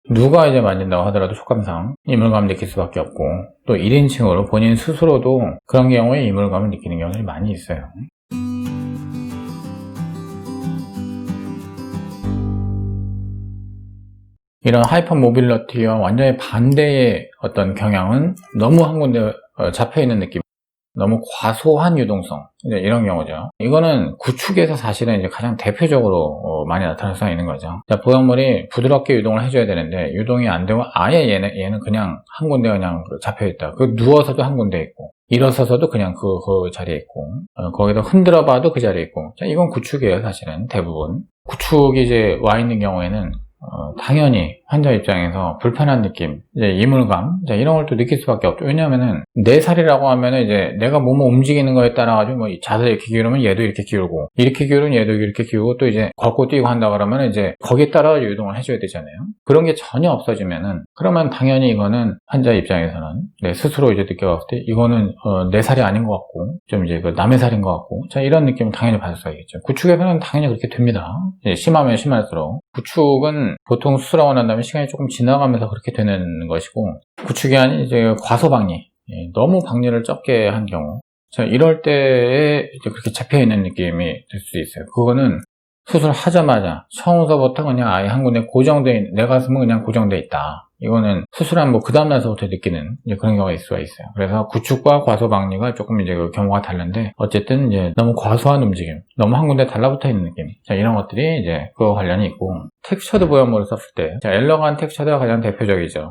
누가 이제 만진다고 하더라도 촉감상 이물감을 느낄 수밖에 없고, 또 1인칭으로 본인 스스로도 그런 경우에 이물감을 느끼는 경우들이 많이 있어요. 이런 하이퍼 모빌리티와 완전히 반대의 어떤 경향은 너무 한 군데 잡혀있는 느낌, 너무 과소한 유동성, 이제 이런 경우죠. 이거는 구축에서 사실은 이제 가장 대표적으로 많이 나타날 수가 있는 거죠. 자, 보형물이 부드럽게 유동을 해줘야 되는데 유동이 안 되고 아예 얘는 그냥 한 군데 그냥 잡혀있다. 그 누워서도 한 군데 있고, 일어서서도 그냥 그 자리에 있고, 거기다 흔들어 봐도 그 자리에 있고. 자, 이건 구축이에요, 사실은 대부분. 구축이 이제 와 있는 경우에는 당연히 환자 입장에서 불편한 느낌, 이제 이물감, 이런 걸 또 느낄 수밖에 없죠. 왜냐하면은 내 살이라고 하면은 이제 내가 몸을 움직이는 거에 따라 가지고 뭐 자세를 이렇게 기울이면 얘도 이렇게 기울고, 이렇게 기울이면 얘도 이렇게 기울고, 또 이제 걷고 뛰고 한다 그러면 이제 거기에 따라 유동을 해줘야 되잖아요. 그런 게 전혀 없어지면은, 그러면 당연히 이거는 환자 입장에서는 내 스스로 이제 느껴봤을 때 이거는 내 살이 아닌 것 같고, 좀 이제 그 남의 살인 것 같고, 자, 이런 느낌을 당연히 받을 수가 있겠죠. 구축에서는 당연히 그렇게 됩니다. 심하면 심할수록. 구축은 보통 수술하고 난 다음에 시간이 조금 지나가면서 그렇게 되는 것이고, 구축이 아닌 이제 과소박리, 너무 박리를 적게 한 경우, 자, 이럴 때에 이제 그렇게 잡혀있는 느낌이 들 수 있어요. 그거는 수술하자마자 처음서부터 그냥 아예 한 군데 내 가슴은 그냥 고정돼 있다. 이거는 수술한 뭐 그 다음날서부터 느끼는 이제 그런 경우가 있을 수가 있어요. 그래서 구축과 과소박리가 조금 이제 그 경우가 다른데, 어쨌든 이제 너무 과소한 움직임, 너무 한 군데 달라붙어 있는 느낌, 자, 이런 것들이 이제 그거 관련이 있고, 텍스처드 보형물을 썼을 때, 자, 엘러간 텍스처드가 가장 대표적이죠.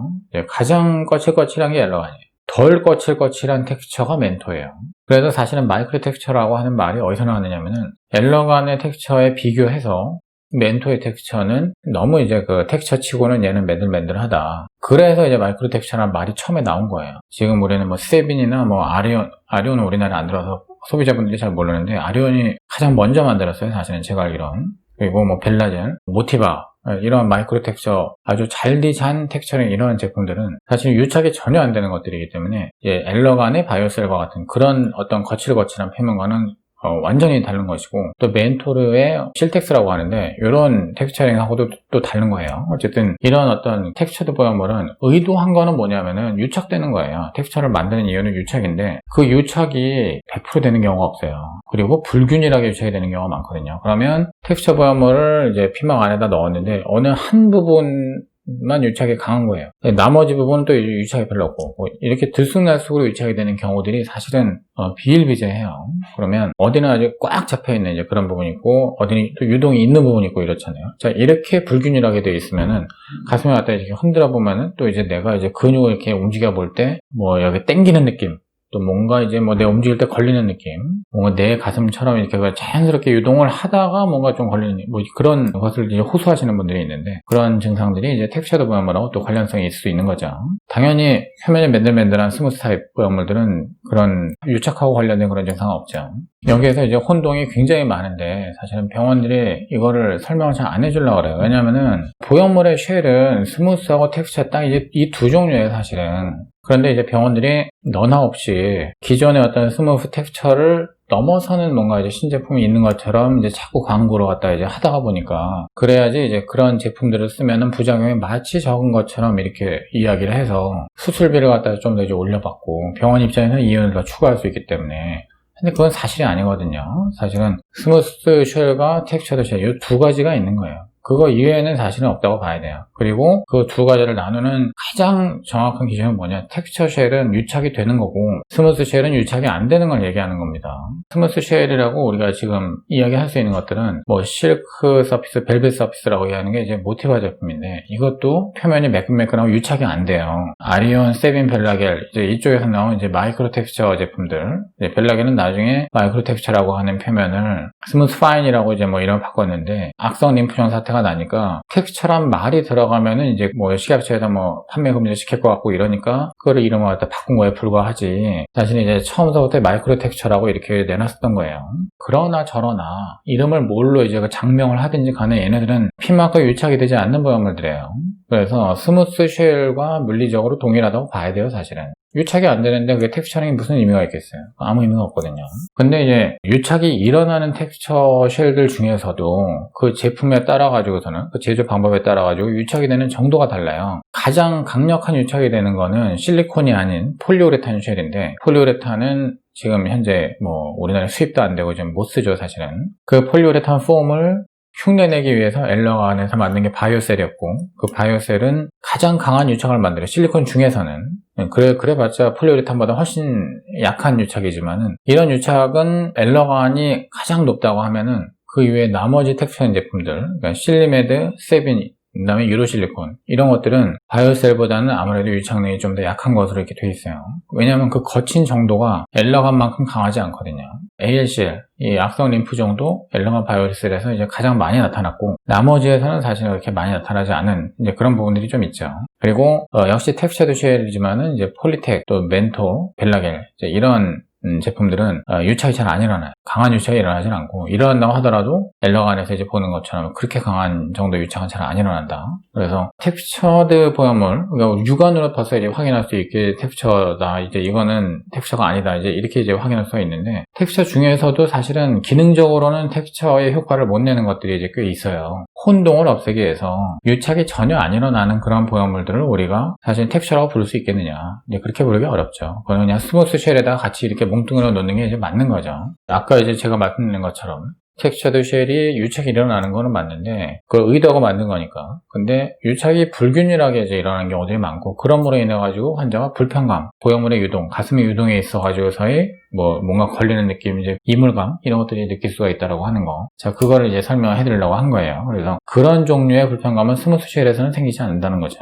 가장 거칠거칠한 게 엘러간이에요. 덜 거칠거칠한 텍스처가 멘토예요. 그래서 사실은 마이크로 텍스처라고 하는 말이 어디서 나왔느냐면은, 엘러간의 텍스처에 비교해서 멘토의 텍스처는 너무 이제 그 텍스처 치고는 얘는 맨들맨들하다. 그래서 이제 마이크로 텍스처라는 말이 처음에 나온 거예요. 지금 우리는 뭐 세빈이나 뭐 아리온은 우리나라에 안 들어서 소비자분들이 잘 모르는데, 아리온이 가장 먼저 만들었어요, 사실은 제가 알기로는. 그리고 뭐 벨라젠, 모티바, 이런 마이크로 텍스처, 아주 잘디잔 텍스처링, 이런 제품들은 사실 유착이 전혀 안 되는 것들이기 때문에 엘러간의 바이오셀과 같은 그런 어떤 거칠거칠한 표면과는 완전히 다른 것이고, 또 멘토르의 실텍스라고 하는데 이런 텍스처링하고도 또 다른 거예요. 어쨌든 이런 어떤 텍스처드 보형물은 의도한 거는 뭐냐면은 유착되는 거예요. 텍스처를 만드는 이유는 유착인데, 그 유착이 100% 되는 경우가 없어요. 그리고 불균일하게 유착이 되는 경우가 많거든요. 그러면 텍스처 보형물을 이제 피막 안에다 넣었는데 어느 한 부분만 유착이 강한 거예요. 나머지 부분은 또 유착이 별로 없고, 뭐 이렇게 들쑥날쑥으로 유착이 되는 경우들이 사실은 비일비재해요. 그러면 어디는 아주 꽉 잡혀있는 이제 그런 부분이 있고, 어디는 또 유동이 있는 부분이 있고 이렇잖아요. 자, 이렇게 불균일하게 되어 있으면은 가슴에 갖다 이렇게 흔들어 보면은 또 이제 내가 이제 근육을 이렇게 움직여 볼 때 뭐 여기 당기는 느낌, 또 뭔가 이제 뭐 내가 움직일 때 걸리는 느낌, 뭔가 내 가슴처럼 이렇게 자연스럽게 유동을 하다가 뭔가 좀 걸리는, 뭐 그런 것을 이제 호소하시는 분들이 있는데, 그런 증상들이 이제 텍스처드 보형물하고 또 관련성이 있을 수 있는 거죠. 당연히 표면이 맨들맨들한 스무스 타입 보형물들은 그런 유착하고 관련된 그런 증상은 없죠. 여기에서 이제 혼동이 굉장히 많은데, 사실은 병원들이 이거를 설명을 잘 안 해주려고 그래요. 왜냐면은 보형물의 쉘은 스무스하고 텍스처 딱 이제 이 두 종류예요, 사실은. 그런데 이제 병원들이 너나 없이 기존의 어떤 스무스 텍스처를 넘어서는 뭔가 이제 신제품이 있는 것처럼 이제 자꾸 광고를 갖다 이제 하다가 보니까, 그래야지 이제 그런 제품들을 쓰면은 부작용이 마치 적은 것처럼 이렇게 이야기를 해서 수술비를 갖다 좀 더 이제 올려받고, 병원 입장에서는 이윤을 더 추가할 수 있기 때문에. 근데 그건 사실이 아니거든요. 사실은 스무스 쉘과 텍스처드 쉘, 이 두 가지가 있는 거예요. 그거 이외에는 사실은 없다고 봐야 돼요. 그리고 그 두 가지를 나누는 가장 정확한 기준은 뭐냐, 텍스처 쉘은 유착이 되는 거고, 스무스 쉘은 유착이 안 되는 걸 얘기하는 겁니다. 스무스 쉘이라고 우리가 지금 이야기할 수 있는 것들은 뭐 실크 서피스, 벨벳 서피스라고 얘기하는 게 이제 모티바 제품인데, 이것도 표면이 매끈매끈하고 유착이 안 돼요. 아리온, 세빈, 벨라겔, 이제 이쪽에서 나온 이제 마이크로 텍스처 제품들, 벨라겔은 나중에 마이크로 텍스처라고 하는 표면을 스무스 파인이라고 이제 뭐 이름 바꿨는데, 악성 림프종 사태가 나니까 텍스처란 말이 들어가면은 이제 뭐 식약처에다 뭐 판매 금지 시킬 것 같고 이러니까 그거를 이름을 갖다 바꾼 거에 불과하지, 사실 이제 처음부터 마이크로 텍스처라고 이렇게 내놨었던 거예요. 그러나 저러나 이름을 뭘로 이제 장명을 하든지 간에 얘네들은 피막과 유착이 되지 않는 보형물들이에요. 그래서 스무스 쉘과 물리적으로 동일하다고 봐야 돼요, 사실은. 유착이 안 되는데 그게 텍스처링이 무슨 의미가 있겠어요? 아무 의미가 없거든요. 근데 이제 유착이 일어나는 텍스처 쉘들 중에서도 그 제품에 따라 가지고서는 그 제조 방법에 따라 가지고 유착이 되는 정도가 달라요. 가장 강력한 유착이 되는 거는 실리콘이 아닌 폴리우레탄 쉘인데, 폴리우레탄은 지금 현재 뭐 우리나라에 수입도 안 되고 좀 못 쓰죠, 사실은. 그 폴리우레탄 폼을 흉내내기 위해서 엘러가 안에서 만든 게 바이오셀이었고, 그 바이오셀은 가장 강한 유착을 만들어요. 실리콘 중에서는. 그래봤자 폴리우레탄보다 훨씬 약한 유착이지만은, 이런 유착은 엘러간이 가장 높다고 하면은 그 이외에 나머지 텍스처인 제품들, 그러니까 실리메드, 세빈, 그 다음에 유로실리콘, 이런 것들은 바이오셀보다는 아무래도 유착력이 좀 더 약한 것으로 이렇게 돼 있어요. 왜냐하면 그 거친 정도가 엘러간만큼 강하지 않거든요. ALCL, 이 악성 림프 정도 엘러간 바이오셀에서 이제 가장 많이 나타났고, 나머지에서는 사실 그렇게 많이 나타나지 않은 이제 그런 부분들이 좀 있죠. 그리고 역시 텍스처드 쉘이지만은 이제 폴리텍, 또 멘토, 벨라겔, 이제 이런 제품들은 유착이 잘 안 일어나요. 강한 유착이 일어나진 않고, 일어난다고 하더라도 엘러간에서 이제 보는 것처럼 그렇게 강한 정도 유착은 잘 안 일어난다. 그래서 텍스처드 보형물, 그러니까 육안으로 봐서 이제 확인할 수 있게 텍스처다, 이제 이거는 텍스처가 아니다, 이제 이렇게 이제 확인할 수가 있는데, 텍스처 중에서도 사실은 기능적으로는 텍스처의 효과를 못 내는 것들이 이제 꽤 있어요. 혼동을 없애기 위해서 유착이 전혀 안 일어나는 그런 보형물들을 우리가 사실 텍스처라고 부를 수 있겠느냐, 이제 그렇게 부르기 어렵죠. 그건 그냥 스무스 쉘에다가 같이 이렇게 뭉뚱그려 놓는 게 이제 맞는 거죠. 아까 이제 제가 말씀드린 것처럼 텍스처드 쉘이 유착이 일어나는 거는 맞는데, 그걸 의도하고 만든 거니까. 근데 유착이 불균일하게 이제 일어나는 경우들이 많고, 그럼으로 인해 가지고 환자가 불편감, 보형물의 유동, 가슴의 유동에 있어 가지고서의 뭔가 걸리는 느낌, 이제 이물감, 이런 것들이 느낄 수가 있다라고 하는 거. 자, 그거를 이제 설명해 드리려고 한 거예요. 그래서 그런 종류의 불편감은 스무스 쉘에서는 생기지 않는다는 거죠.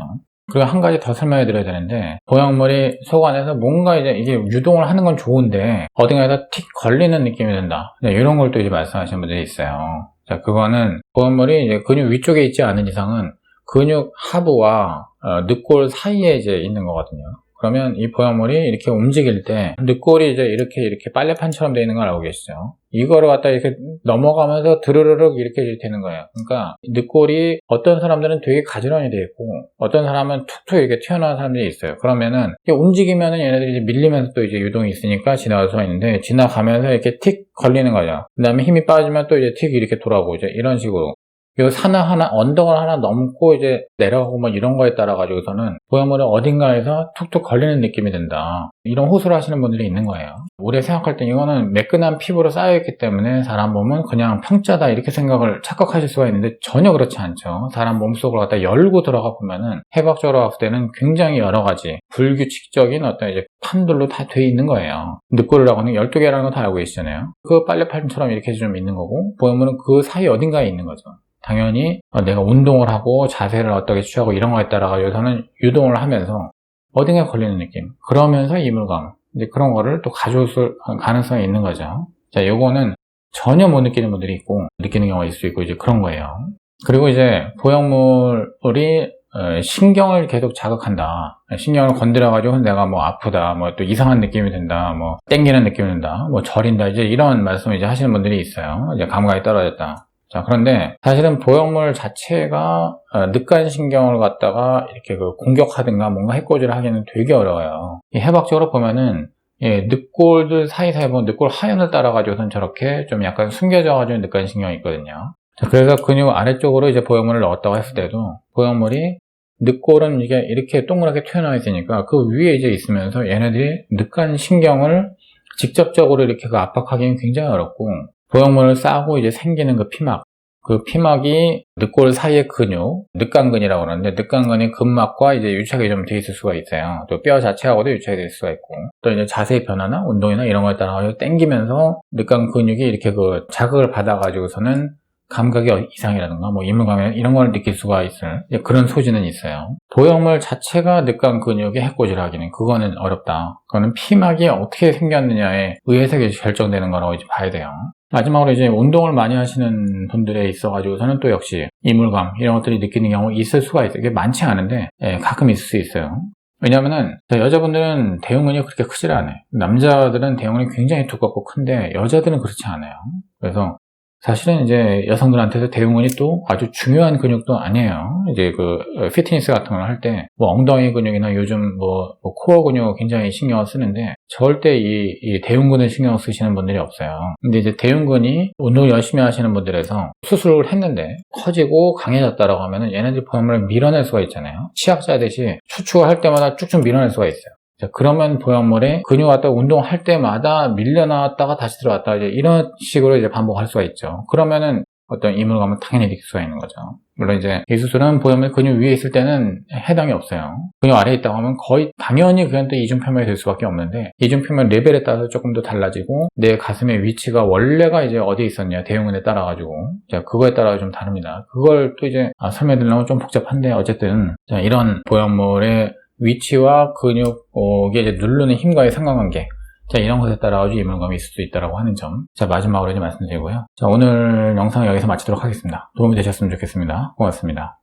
그리고 한 가지 더 설명해 드려야 되는데, 보형물이 속 안에서 뭔가 이제 이게 유동을 하는 건 좋은데 어딘가에다 틱 걸리는 느낌이 든다, 이런 걸 또 이제 말씀하시는 분들이 있어요. 자, 그거는 보형물이 이제 근육 위쪽에 있지 않은 이상은 근육 하부와 늑골 사이에 이제 있는 거거든요. 그러면 이 보형물이 이렇게 움직일 때 늑골이 이제 이렇게 빨래판처럼 되어 있는 걸 알고 계시죠? 이거를 갖다 이렇게 넘어가면서 드르르륵 이렇게 되는 거예요. 그러니까 늑골이 어떤 사람들은 되게 가지런히 되어 있고, 어떤 사람은 툭툭 이렇게 튀어나온 사람들이 있어요. 그러면은 움직이면은 얘네들이 이제 밀리면서 또 이제 유동이 있으니까 지나갈 수가 있는데, 지나가면서 이렇게 틱 걸리는 거죠. 그 다음에 힘이 빠지면 또 이제 틱 이렇게 돌아오고, 이제 이런 식으로. 이 산을 언덕을 하나 넘고 이제 내려가고 뭐 이런 거에 따라 가지고서는 보형물이 어딘가에서 툭툭 걸리는 느낌이 든다, 이런 호소를 하시는 분들이 있는 거예요. 우리가 생각할 때 이거는 매끈한 피부로 쌓여있기 때문에 사람 몸은 그냥 평짜다, 이렇게 생각을 착각하실 수가 있는데 전혀 그렇지 않죠. 사람 몸속을 갖다 열고 들어가 보면은 해박적으로 봤을 때는 굉장히 여러 가지 불규칙적인 어떤 이제 판들로 다 돼 있는 거예요. 늑골이라고 하는 12개라는 거 다 알고 계시잖아요. 그 빨래판처럼 이렇게 좀 있는 거고, 보형물은 그 사이 어딘가에 있는 거죠. 당연히 내가 운동을 하고 자세를 어떻게 취하고 이런 거에 따라 가지고서는 유동을 하면서 어딘가에 걸리는 느낌, 그러면서 이물감, 이제 그런 거를 또 가져올 가능성이 있는 거죠. 자, 요거는 전혀 못 느끼는 분들이 있고, 느끼는 경우가 있을 수 있고, 이제 그런 거예요. 그리고 이제 보형물이 신경을 계속 자극한다, 신경을 건드려가지고 내가 뭐 아프다, 뭐 또 이상한 느낌이 든다, 뭐 땡기는 느낌이 든다, 뭐 저린다, 이제 이런 말씀을 이제 하시는 분들이 있어요. 이제 감각이 떨어졌다. 자, 그런데 사실은 보형물 자체가 늑간신경을 갖다가 이렇게 공격하든가 뭔가 해코지를 하기는 되게 어려워요. 해박적으로 보면은 늑골들 사이사이 보면 늑골 하연을 따라가지고선 저렇게 좀 약간 숨겨져가지고 늑간신경이 있거든요. 자, 그래서 근육 아래쪽으로 이제 보형물을 넣었다고 했을 때도 보형물이, 늑골은 이게 이렇게 동그랗게 튀어나와 있으니까 그 위에 이제 있으면서 얘네들이 늑간신경을 직접적으로 이렇게 압박하기는 굉장히 어렵고, 보형물을 싸고 이제 생기는 그 피막, 그 피막이 늑골 사이의 근육, 늑간근이라고 그러는데, 늑간근이 근막과 이제 유착이 좀 돼 있을 수가 있어요. 또 뼈 자체하고도 유착이 될 수가 있고, 또 이제 자세의 변화나 운동이나 이런 거에 따라 당기면서 늑간 근육이 이렇게 자극을 받아가지고서는 감각의 이상이라든가 뭐 이물감이나 이런 걸 느낄 수가 있을 그런 소지는 있어요. 보형물 자체가 늑간 근육에 해코지를 하기는 그거는 어렵다. 그거는 피막이 어떻게 생겼느냐에 의해서 결정되는 거라고 이제 봐야 돼요. 마지막으로 이제 운동을 많이 하시는 분들에 있어가지고서는 또 역시 이물감 이런 것들이 느끼는 경우 있을 수가 있어요. 이게 많지 않은데 가끔 있을 수 있어요. 왜냐면은 여자분들은 대흉근이 그렇게 크질 않아요. 남자들은 대흉근이 굉장히 두껍고 큰데 여자들은 그렇지 않아요. 그래서 사실은 이제 여성들한테도 대흉근이 또 아주 중요한 근육도 아니에요. 이제 그 피트니스 같은 걸 할 때 뭐 엉덩이 근육이나 요즘 뭐 코어 근육 굉장히 신경을 쓰는데 절대 이 대흉근을 신경 쓰시는 분들이 없어요. 근데 이제 대흉근이 운동을 열심히 하시는 분들에서 수술을 했는데 커지고 강해졌다라고 하면은 얘네들 보형물을 밀어낼 수가 있잖아요. 치약자듯이 추축을 할 때마다 쭉쭉 밀어낼 수가 있어요. 자, 그러면 보형물이 근육 갖다 운동할 때마다 밀려나왔다가 다시 들어왔다 이제 이런 식으로 이제 반복할 수가 있죠. 그러면은 어떤 이물감은 당연히 느낄 수가 있는 거죠. 물론 이제 이 수술은 보형물이 근육 위에 있을 때는 해당이 없어요. 근육 아래에 있다고 하면 거의 당연히 그한테 이중 표면이 될 수밖에 없는데 이중 표면 레벨에 따라서 조금 더 달라지고 내 가슴의 위치가 원래가 이제 어디에 있었냐 대흉근에 따라 가지고 자 그거에 따라 좀 다릅니다. 그걸 또 이제 설명드리려면 좀 복잡한데 어쨌든 자, 이런 보형물의 위치와 근육이 이제 누르는 힘과의 상관관계 자, 이런 것에 따라 아주 이물감이 있을 수 있다고 하는 점. 자, 마지막으로 이제 말씀드리고요. 자, 오늘 영상 여기서 마치도록 하겠습니다. 도움이 되셨으면 좋겠습니다. 고맙습니다.